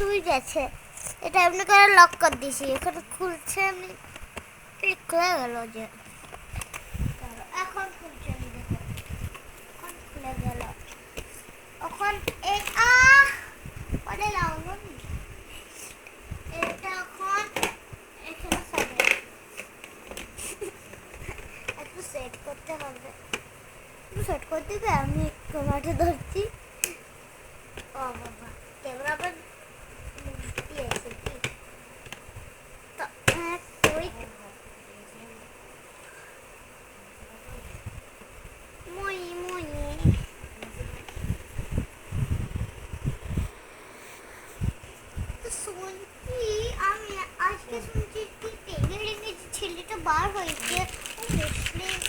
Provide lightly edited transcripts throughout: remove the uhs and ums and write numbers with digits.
শুই গেছে। এটা এমনি করে লক করে দিয়েছি, এখানে খুলছে আমি ক্লিক হয়ে গেল যে এখন খুলছে, আমি দেখো এখন খুলে গেল। এখন এই পরে লাউন এটা এখন এখানে সামনে একটু সেট করতে হবে, একটু সেট করে দিবে। আমি ক্যামেরাটা ধরছি। ও বাবা, ক্যামেরা আবার দিয়েছে কি তো ওই মই মই শুনছি, আমি আজকে শুনছি কি টেলিভিশনে যে ছেলেটা বার হয়েছে ও মুসলিম,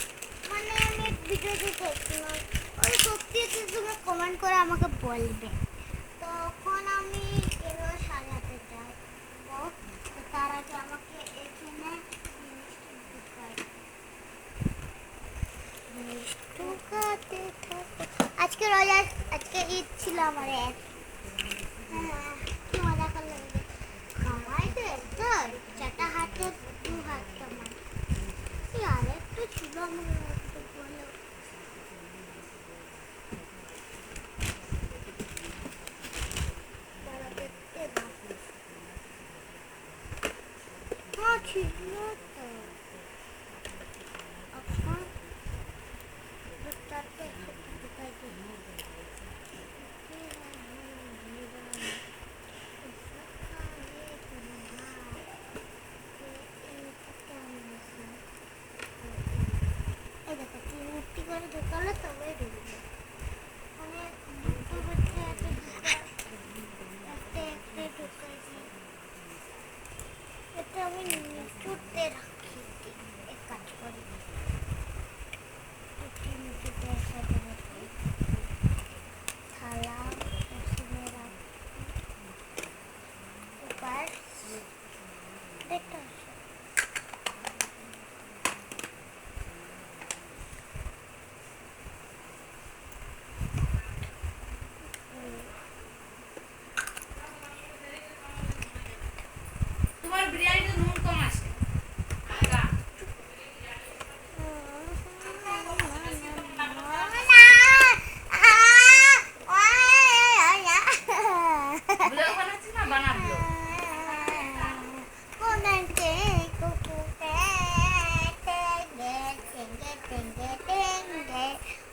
মানে আমি ভিডিওতে দেখলাম। ওই সত্যি তুমি কমেন্ট করে আমাকে বলবে। তখন আমি এগুলো সাজাতে চাই, তার আগে আমাকে এখানে ঢুকাতে থাকো। আজকে রোজা, আজকে ঈদ ছিল আমার এক। হ্যাঁ, কি মজা করলো খাওয়াই তো একটা চারটা হাতে দু হাত আমার। আর একটু ছিল আমার বলে দেখতে দাও। হ্যাঁ ছিল তো, এখন চারটে ঢুকাই দিই। এই দেখো তিনটি করে ঢুকালে তবে ঢুকবে। মানে দুটো হচ্ছে একটা একটা ঢুকাই দিই। এটা আমি নিচুতে রাখি, এক কাজ করি নিচুতে একসাথে রাখি, থালা মেশিনে রাখি এবার দেখতে আসো। তোমার বিরিয়ানিতে নুন কম আছে। ব্লগ বানাচ্ছিস না বানা ব্লগ।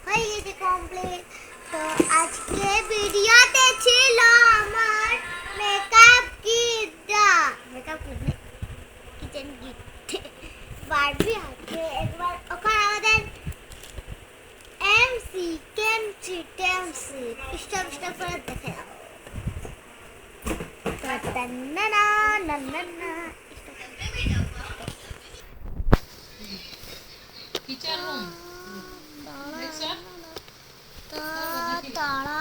হয়ে গেছে কমপ্লিট। তো আজকে ভিডিওতে ছিল আমার মেকআপ কিটটা, makeup kit kitchen kit Barbie আছে। একবার ওখানে আমাদের এমসি কেমসি টেমসি স্টপ স্টপ করে দেখে যাও। না না না না না কিচেন রুম দেখছেন তারা